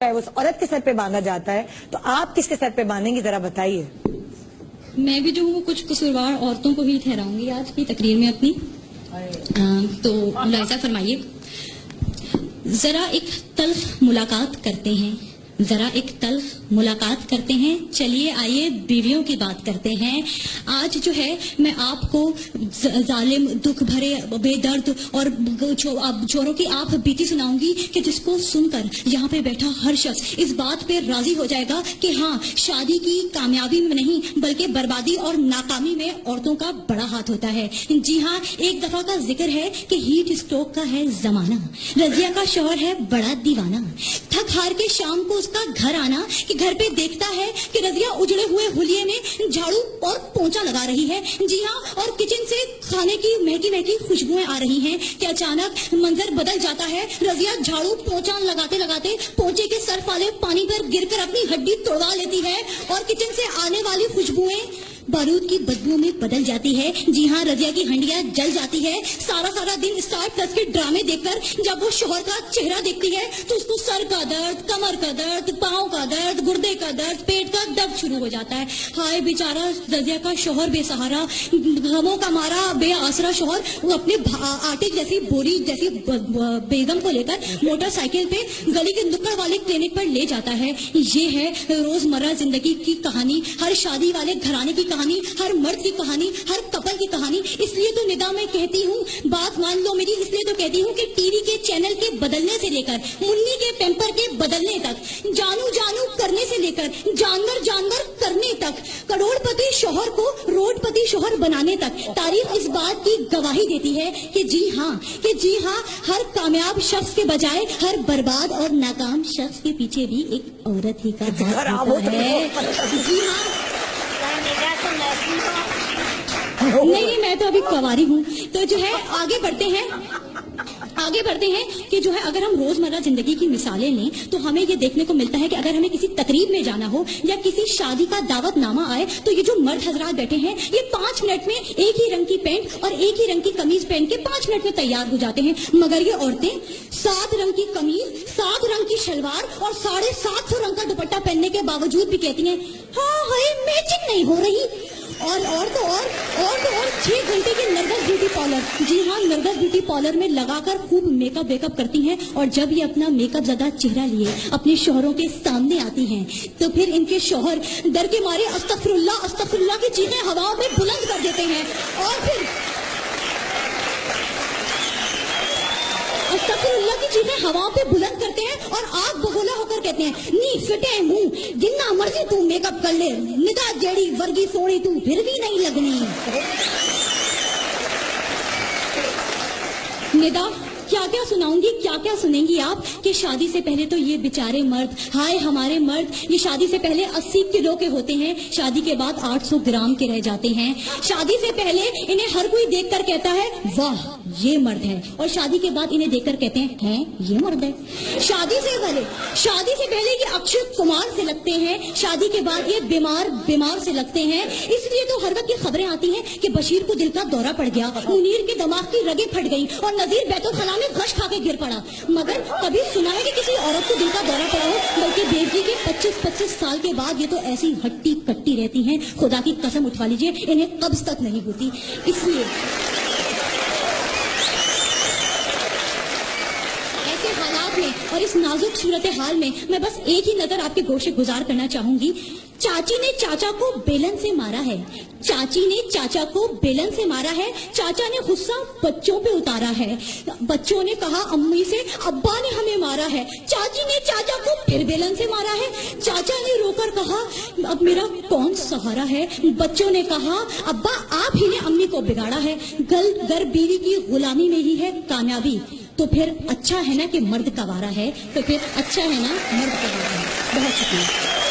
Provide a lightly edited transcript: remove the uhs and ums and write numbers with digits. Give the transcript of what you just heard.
उस औरत के सर पे बांधा जाता है, तो आप किसके सर पे बांधेंगी, जरा बताइए। मैं भी जो हूँ कुछ कसूरवार औरतों को ही ठहराऊंगी आज की तकरीर में अपनी। तो लाइजा फरमाइए, जरा एक तल्ख मुलाकात करते हैं, जरा एक तल्ख मुलाकात करते हैं, चलिए आइए बीवियों की बात करते हैं। आज जो है मैं आपको जालिम, दुख भरे, बेदर्द और चोरों की आप बीती सुनाऊंगी कि जिसको सुनकर यहाँ पे बैठा हर शख्स इस बात पे राजी हो जाएगा कि हाँ, शादी की कामयाबी में नहीं बल्कि बर्बादी और नाकामी में औरतों का बड़ा हाथ होता है। जी हाँ, एक दफा का जिक्र है कि हीट स्ट्रोक का है जमाना, रजिया का शौहर है बड़ा दीवाना, थक हार के शाम को उसका घर आना कि घर पे देखता है कि रजिया उजड़े हुए हुलिये में झाड़ू और पोंछा लगा रही है। जी हाँ, और किचन से खाने की महकी महकी खुशबुएं आ रही हैं कि अचानक मंजर बदल जाता है। रजिया झाड़ू पोंछा लगाते लगाते पोंछे के सर्फ वाले पानी पर गिरकर अपनी हड्डी तोड़वा लेती है और किचन से आने वाली खुशबुएं बारूद की बदबू में बदल जाती है। जी हाँ, रजिया की हंडिया जल जाती है। सारा दिन स्टार प्लस के ड्रामे देखकर जब वो शोहर का चेहरा देखती है तो उसको सर का दर्द, कमर का दर्द, पाँव का दर्द, गुर्दे का दर्द, पेट का दर्द शुरू हो जाता है। हाय बेचारा रजिया का शोहर बेसहारा, गमों का मारा बेआसरा शोहर, वो अपने आटे जैसी बोरी जैसी बेगम को लेकर मोटरसाइकिल पे गली के नुक्कड़ वाले क्लिनिक पर ले जाता है। ये है रोजमर्रा जिंदगी की कहानी, हर शादी वाले घराने की कहानी, हर मर्द की कहानी, हर कपल की कहानी। इसलिए तो निदा मैं कहती हूँ, बात मान लो मेरी, इसलिए तो कहती हूँ कि टीवी के चैनल के बदलने से लेकर मुन्नी के पैम्पर के बदलने तक, जानू जानू करने से लेकर जानवर जानवर करने तक, करोड़पति शोहर को रोडपति शोहर बनाने तक, तारीख इस बात की गवाही देती है कि जी हाँ, हर कामयाब शख्स के बजाय हर बर्बाद और नाकाम शख्स के पीछे भी एक औरत ही का हाथ होता है। जी हाँ, नहीं, मैं तो अभी कुंवारी हूँ। तो जो है आगे बढ़ते हैं कि जो है अगर हम रोजमर्रा जिंदगी की मिसालें लें तो हमें ये देखने को मिलता है कि अगर हमें किसी तकरीब में जाना हो या किसी शादी का दावतनामा आए तो ये जो मर्द हजरात बैठे हैं ये 5 मिनट में एक ही रंग की पैंट और एक ही रंग की कमीज पहन के 5 मिनट में तैयार हो जाते हैं, मगर ये औरतें 7 रंग की कमीज, 7 रंग की शलवार और 750 रंग का दुपट्टा पहनने के बावजूद भी कहती हैं हाँ मैचिंग नहीं हो रही। और 6 घंटे के नरगस ब्यूटी पार्लर, जी हाँ, नरगस ब्यूटी पार्लर में लगाकर खूब मेकअप करती हैं और जब ये अपना मेकअप ज़्यादा चेहरा लिए अपने शोहरों के सामने आती हैं तो फिर इनके शोहर डर के मारे अस्तगफिरुल्लाह की चीखें हवाओं में बुलंद कर देते हैं और फिर अस्तगफिरुल्लाह की चीखें हवाओं पे बुलंद करते हैं और आग बगोला होकर कहते हैं नी फिटे मुंह, जिन्ना मर्जी तू मेकअप कर ले, निदा जेड़ी वर्गी सोनी तू फिर भी नहीं लगनी। निदा क्या सुनाऊंगी, क्या सुनेंगी आप कि शादी से पहले तो ये बेचारे मर्द, हाय हमारे मर्द, ये शादी से पहले 80 किलो के होते हैं, शादी के बाद 800 ग्राम के रह जाते हैं। शादी से पहले इन्हें हर कोई देखकर कहता है वाह ये मर्द है, और शादी के बाद इन्हें देखकर कहते हैं ये मर्द है। शादी से पहले ये अक्षय कुमार से लगते हैं, शादी के बाद ये बीमार से लगते हैं। इसलिए तो हर वक्त ये खबरें आती हैं कि बशीर को दिल का दौरा पड़ गया, मुनीर के दिमाग की रगें फट गई और नजीर बैतुलखला में गश खा के गिर पड़ा। मगर कभी सुना है कि किसी औरत को दिल का दौरा पड़ा हो? बल्कि देव जी के 25 साल के बाद ये तो ऐसी हट्टी कट्टी रहती हैं, खुदा की कसम उठवा लीजिए इन्हें कब्ज तक नहीं होती। इसलिए ऐसे हालात में और इस नाजुक सूरत हाल में मैं बस एक ही नजर आपके गोशे गुजार करना चाहूंगी। चाची ने चाचा को बेलन से मारा है, चाची ने चाचा को बेलन से मारा है, चाचा ने गुस्सा बच्चों पे उतारा है, बच्चों ने कहा अम्मी से अब्बा ने हमें मारा है, चाची ने चाचा को फिर बेलन से मारा है, चाचा ने रोकर कहा अब मेरा कौन सहारा है, बच्चों ने कहा अब्बा आप ही ने अम्मी को बिगाड़ा है, घर बीवी की गुलामी में ही है कामयाबी, तो फिर अच्छा है ना कि मर्द कवारा है, तो फिर अच्छा है ना मर्द कवारा है। बहुत शुक्रिया।